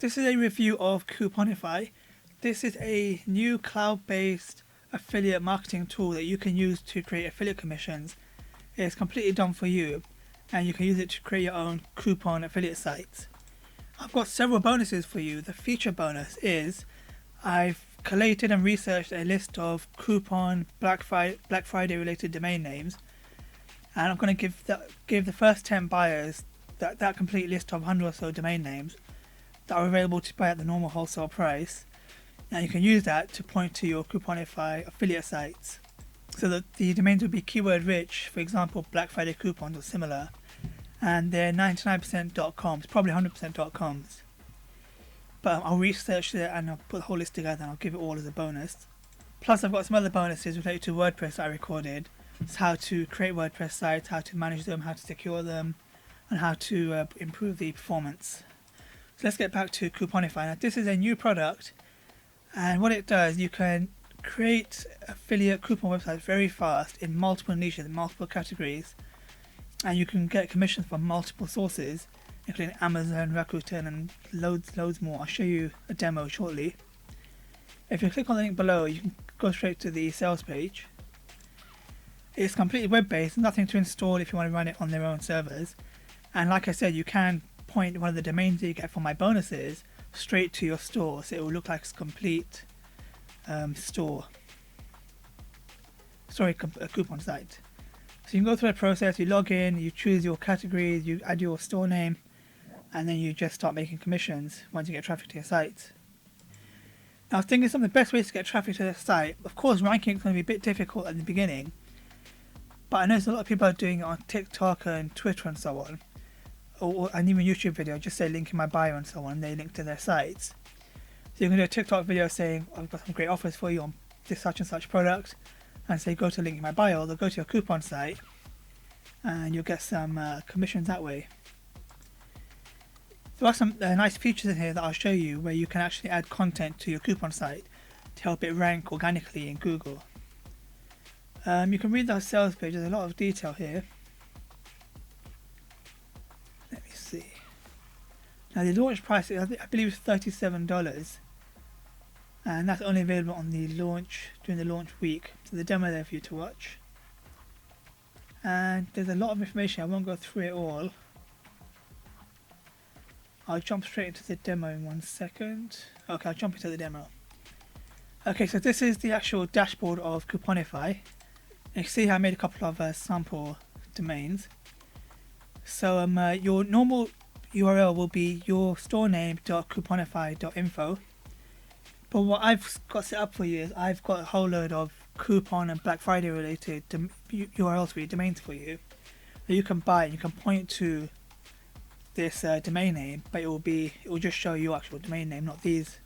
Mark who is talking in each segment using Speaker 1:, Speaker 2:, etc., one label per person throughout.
Speaker 1: This is a review of Couponify. This is a new cloud-based affiliate marketing tool that you can use to create affiliate commissions. It's completely done for you, and you can use it to create your own coupon affiliate sites. I've got several bonuses for you. The feature bonus is I've collated and researched a list of coupon Black Friday related domain names, and I'm going to give the first 10 buyers that complete list of 100 or so domain names that are available to buy at the normal wholesale price, and you can use that to point to your Couponify affiliate sites so that the domains will be keyword rich, for example Black Friday coupons or similar, and they're 99% .coms, probably 100% .coms. But I'll research it and I'll put the whole list together and I'll give it all as a bonus. Plus I've got some other bonuses related to WordPress that I recorded. It's how to create WordPress sites, how to manage them, how to secure them, and how to improve the performance. So let's get back to Couponify. Now this is a new product, and what it does, you can create affiliate coupon websites very fast in multiple niches, in multiple categories, and you can get commissions from multiple sources, including Amazon, Rakuten, and loads more. I'll show you a demo shortly. If you click on the link below, you can go straight to the sales page. It's completely web-based, nothing to install if you want to run it on their own servers. And like I said, you can point one of the domains that you get from my bonuses straight to your store, so it will look like a complete a coupon site. So you can go through the process, you log in, you choose your categories, you add your store name, and then you just start making commissions once you get traffic to your site. Now I was thinking some of the best ways to get traffic to the site. Of course, ranking is going to be a bit difficult at the beginning, but I know a lot of people are doing it on TikTok and Twitter and so on, and even YouTube video. Just say link in my bio and so on, they link to their sites. So you can do a TikTok video saying I've got some great offers for you on this such and such product, and say go to link in my bio, they'll go to your coupon site and you'll get some commissions that way. There are some nice features in here that I'll show you where you can actually add content to your coupon site to help it rank organically in Google. You can read the sales page, there's a lot of detail here. Let me see. Now the launch price, I believe, is $37, and that's only available on the launch, during the launch week. So the demo there for you to watch. And there's a lot of information, I won't go through it all. I'll jump straight into the demo in 1 second. Okay, I'll jump into the demo. Okay, so this is the actual dashboard of Couponify. You can see how I made a couple of sample domains. So your normal URL will be your store name.couponify.info. But what I've got set up for you is I've got a whole load of coupon and Black Friday related URLs for you, domains for you, that you can buy. You can point to this domain name, but it will just show your actual domain name, not these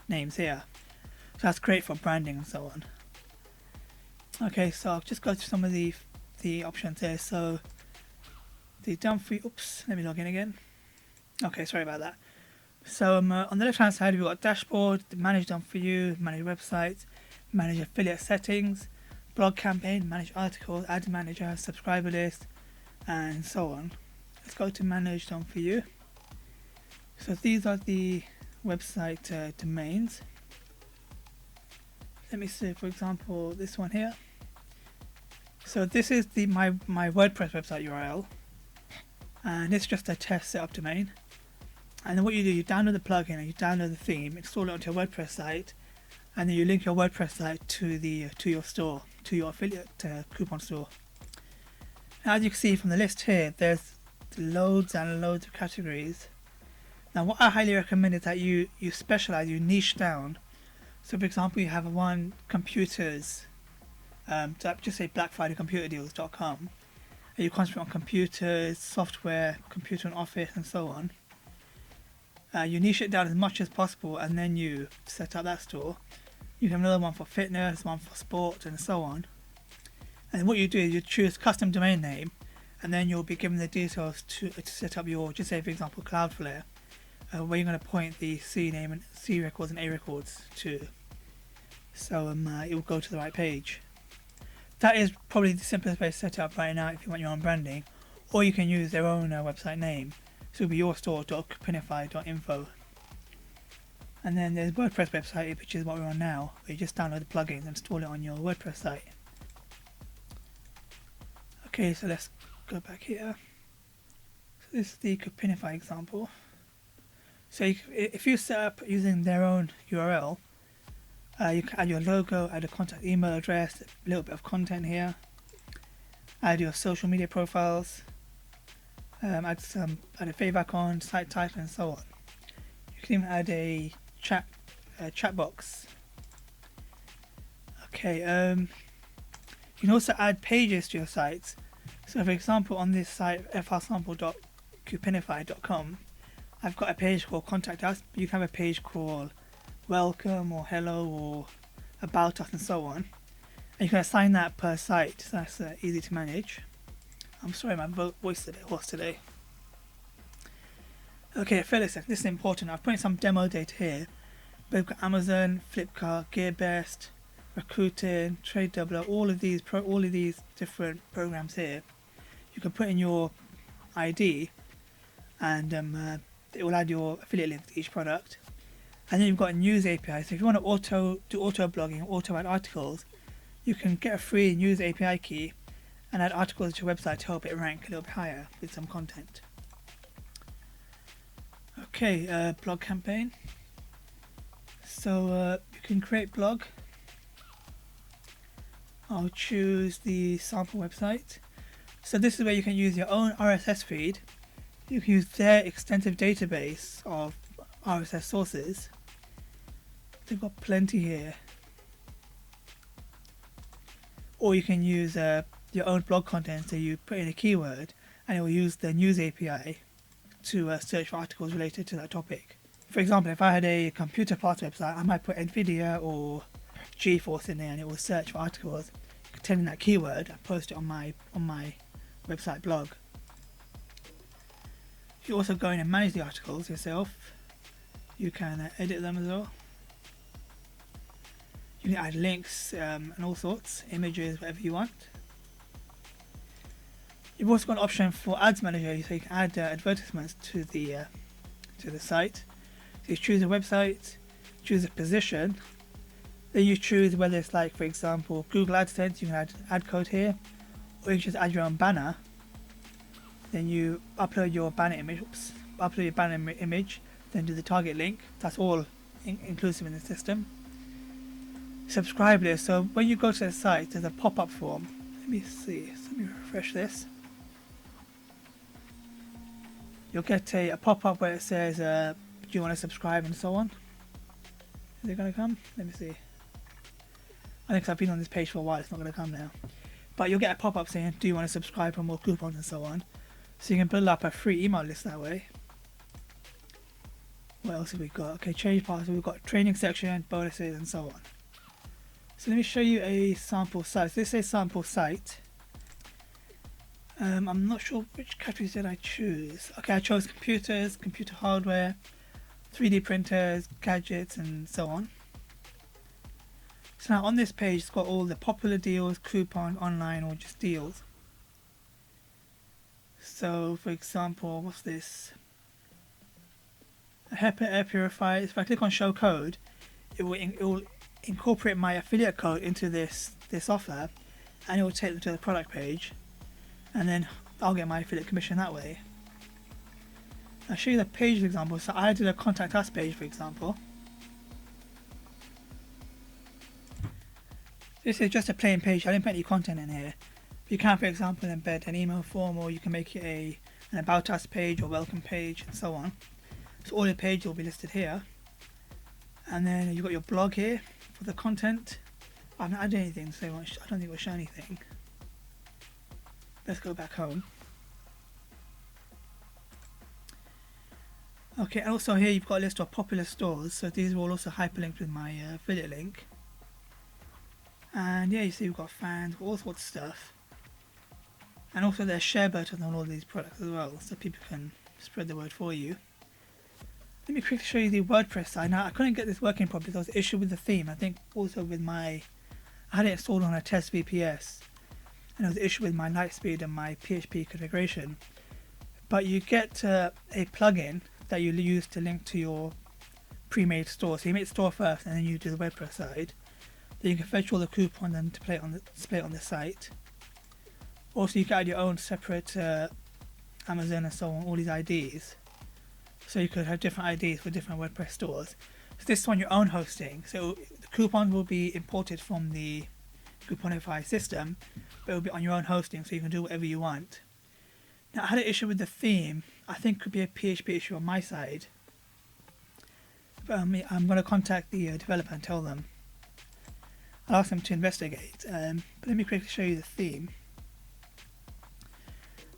Speaker 1: names here. So that's great for branding and so on. Okay, so I'll just go through some of the options here. So the done for you, oops, let me log in again. Okay, sorry about that. So on the left hand side we've got dashboard, manage done for you, manage websites, manage affiliate settings, blog campaign, manage articles, ad manager, subscriber list, and so on. Let's go to manage done for you. So these are the website domains. Let me see, for example, this one here. So this is my WordPress website URL, and it's just a test setup domain. And then what you do, you download the plugin and you download the theme, install it onto your WordPress site, and then you link your WordPress site to your store, to your affiliate coupon store. Now, as you can see from the list here, there's loads and loads of categories. Now what I highly recommend is that you specialize, you niche down. So for example, you have one computers, just say Black Friday computerdeals.com, and you concentrate on computers, software, computer and office, and so on. You niche it down as much as possible, and then you set up that store. You have another one for fitness, one for sport, and so on. And what you do is you choose custom domain name, and then you'll be given the details to set up your, just say for example Cloudflare, where you're going to point the C name and C records and A records to. So it will go to the right page. That is probably the simplest way to set it up right now if you want your own branding, or you can use their own website name. So it'll be yourstore.couponify.info. And then there's WordPress website, which is what we're on now, where you just download the plugins and install it on your WordPress site. Okay, so let's go back here. So this is the Coupinify example. So if you set up using their own URL, you can add your logo, add a contact email address, a little bit of content here, add your social media profiles, add a fav icon, site title, and so on. You can even add a chat box. Okay, you can also add pages to your sites. So for example, on this site frsample.coupinify.com, I've got a page called Contact Us, but you can have a page called Welcome or Hello or About Us and so on. And you can assign that per site, so that's easy to manage. I'm sorry, my voice is a bit hoarse today. Okay, affiliate section, this is important. I've put in some demo data here. But we've got Amazon, Flipkart, GearBest, Rakuten, Trade Doubler, all of these different programs here. You can put in your ID, and it will add your affiliate link to each product. And then you've got a NewsAPI. So if you want to do auto blogging, auto add articles, you can get a free NewsAPI key and add articles to your website to help it rank a little bit higher with some content. Okay, blog campaign. So you can create blog. I'll choose the sample website. So this is where you can use your own RSS feed. You can use their extensive database of RSS sources. They've got plenty here. Or you can use your own blog content, so you put in a keyword and it will use the NewsAPI to search for articles related to that topic. For example, if I had a computer parts website, I might put NVIDIA or GeForce in there and it will search for articles containing that keyword and post it on my website blog. You also go in and manage the articles yourself. You can edit them as well. You can add links and all sorts, images, whatever you want. You've also got an option for Ads Manager, so you can add advertisements to the site. So you choose a website, choose a position, then you choose whether it's like, for example, Google AdSense. You can add ad code here, or you can just add your own banner. Then you upload your banner image. Then do the target link. That's all inclusive in the system. Subscribe list. So when you go to the site, there's a pop-up form. Let me see. Let me refresh this. You'll get a pop-up where it says, do you want to subscribe and so on. Is it going to come? Let me see. I think 'cause I've been on this page for a while, it's not going to come now. But you'll get a pop-up saying, do you want to subscribe for more coupons and so on. So you can build up a free email list that way. What else have we got? Okay, change password. We've got training section, bonuses, and so on. So let me show you a sample site. So this is a sample site. I'm not sure which categories did I choose. Okay, I chose computers, computer hardware, 3D printers, gadgets, and so on. So now on this page, it's got all the popular deals, coupons, online, or just deals. So, for example, what's this? A HEPA air purifier. If I click on show code, it will incorporate my affiliate code into this offer, and it will take them to the product page, and then I'll get my affiliate commission that way. I'll show you the page example. So I did a contact us page, for example. This is just a plain page. I didn't put any content in here. You can, for example, embed an email form, or you can make it an about us page or welcome page, and so on. So all your pages will be listed here. And then you've got your blog here for the content. I haven't added anything, so I don't think it will show anything. Let's go back home. Okay, and also here you've got a list of popular stores. So these are all also hyperlinked with my affiliate link. And yeah, you see we've got fans, all sorts of stuff. And also there's share buttons on all these products as well, so people can spread the word for you. Let me quickly show you the WordPress side. Now I couldn't get this working properly. There was an issue with the theme. I think also with I had it installed on a test VPS, and there was an issue with my Lightspeed and my PHP configuration. But you get a plugin that you use to link to your pre-made store. So you make the store first, and then you do the WordPress side. Then you can fetch all the coupons and display it on the site. Also, you can add your own separate Amazon and so on, all these IDs. So you could have different IDs for different WordPress stores. So this is on your own hosting. So the coupons will be imported from the Couponify system, but it will be on your own hosting, so you can do whatever you want. Now, I had an issue with the theme. I think it could be a PHP issue on my side. But I'm going to contact the developer and tell them. I'll ask them to investigate. But let me quickly show you the theme.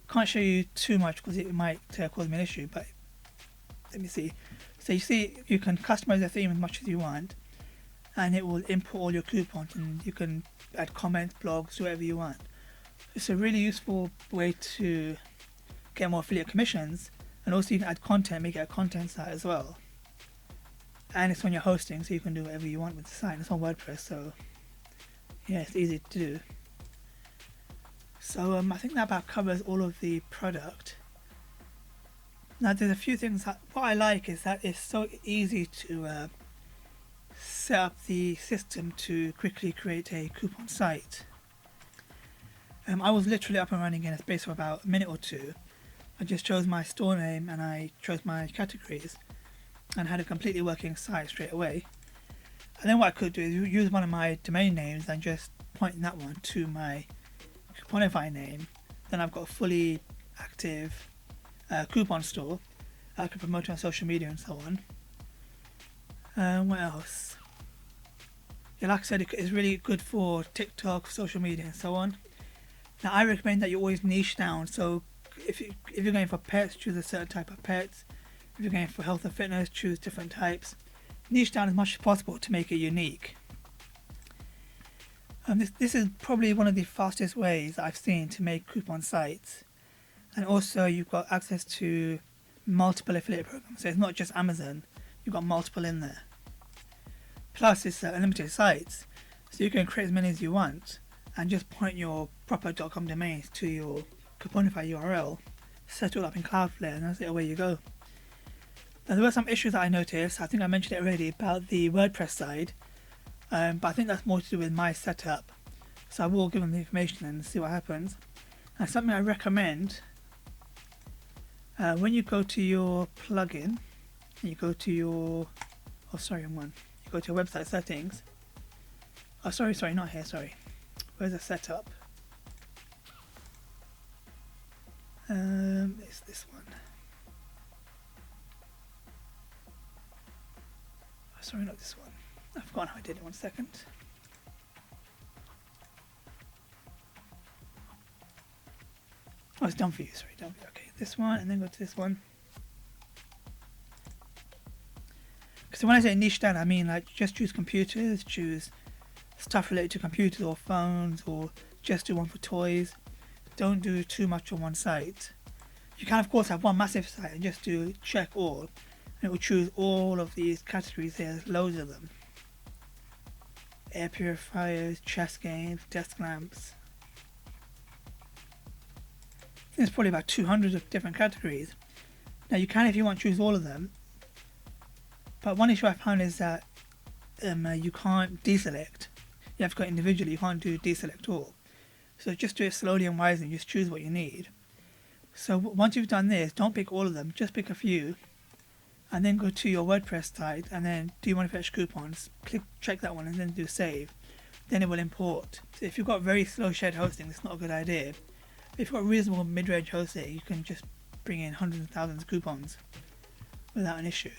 Speaker 1: Can't show you too much because it might cause me an issue, but let me see. So you see, you can customize the theme as much as you want, and it will import all your coupons, and you can add comments, blogs, whatever you want. It's a really useful way to get more affiliate commissions, and also you can add content, make it a content site as well. And it's on your hosting, so you can do whatever you want with the site. It's on WordPress, so yeah, it's easy to do. So I think that about covers all of the product. Now there's a few things that what I like is that it's so easy to set up the system to quickly create a coupon site. I was literally up and running in a space for about a minute or two. I just chose my store name and I chose my categories and had a completely working site straight away. And then what I could do is use one of my domain names and just point that one to my Couponify name. Then I've got a fully active coupon store. I can promote it on social media and so on. What else? Yeah, like I said, it's really good for TikTok, social media and so on. Now I recommend that you always niche down. So if you're going for pets, choose a certain type of pets. If you're going for health and fitness, choose different types. Niche down as much as possible to make it unique. This is probably one of the fastest ways I've seen to make coupon sites. And also you've got access to multiple affiliate programs. So it's not just Amazon, you've got multiple in there. Plus it's unlimited sites, so you can create as many as you want and just point your proper .com domains to your Couponify URL, set it all up in Cloudflare, and that's it, away you go. Now there were some issues that I noticed. I think I mentioned it already about the WordPress side, but I think that's more to do with my setup. So I will give them the information and see what happens. And something I recommend, when you go to your plugin, you go to your, you go to your website settings. Oh, sorry, not here, sorry. Where's the setup? It's this one. Oh, sorry, not this one. I've forgotten how I did it, 1 second. Oh, it's done for you, sorry, done for you. Okay, this one, and then go to this one. So when I say niche down, I mean like just choose computers, choose stuff related to computers or phones, or just do one for toys. Don't do too much on one site. You can of course have one massive site and just do check all, and it will choose all of these categories here. There's loads of them. Air purifiers, chess games, desk lamps. There's probably about 200 of different categories. Now you can, if you want, choose all of them. But one issue I found is that you can't deselect. You have to go individually, you can't do deselect all. So just do it slowly and wisely, just choose what you need. So once you've done this, don't pick all of them, just pick a few. And then go to your WordPress site, and then do you want to fetch coupons? Check that one and then do save. Then it will import. So if you've got very slow shared hosting, it's not a good idea. If you've got reasonable mid-range hosting, you can just bring in hundreds of thousands of coupons without an issue.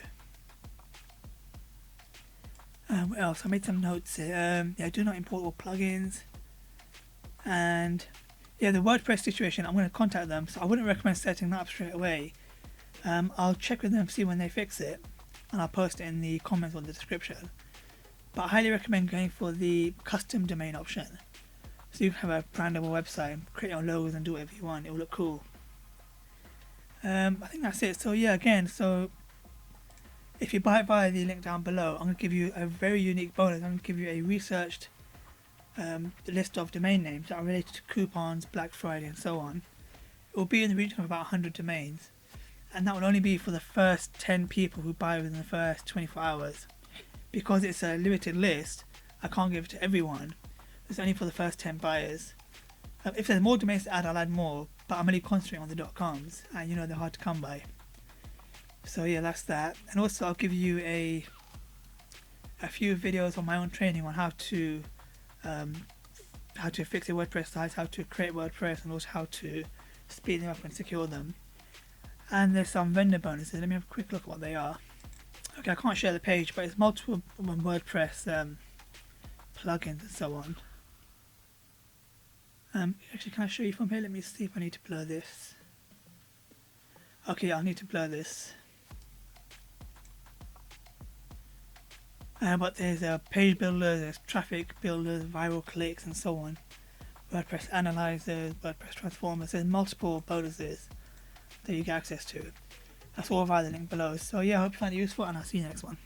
Speaker 1: What else? I made some notes here. Yeah, do not import all plugins. And yeah, the WordPress situation, I'm going to contact them. So I wouldn't recommend setting that up straight away. I'll check with them, see when they fix it, and I'll post it in the comments or the description. But I highly recommend going for the custom domain option. So you can have a brandable website, create your logos and do whatever you want. It will look cool. I think that's it. So yeah, again, so if you buy it via the link down below, I'm going to give you a very unique bonus. I'm going to give you a researched list of domain names that are related to coupons, Black Friday and so on. It will be in the region of about 100 domains. and that will only be for the first 10 people who buy within the first 24 hours. Because it's a limited list, I can't give it to everyone. It's only for the first 10 buyers. If there's more domains to add, I'll add more, but I'm only concentrating on the .coms, and you know they're hard to come by. So yeah, that's that. And also I'll give you a few videos on my own training on how to fix your WordPress sites, how to create WordPress, and also how to speed them up and secure them. And there's some vendor bonuses. Let me have a quick look at what they are. Okay, I can't share the page, but it's multiple WordPress plugins and so on. Actually, can I show you from here? Let me see if I need to blur this. Okay, I'll need to blur this. But there's page builders, there's traffic builders, viral clicks, and so on. WordPress analyzers, WordPress transformers. There's multiple bonuses that you get access to. That's all via the link below. So yeah, I hope you find it useful, and I'll see you next one.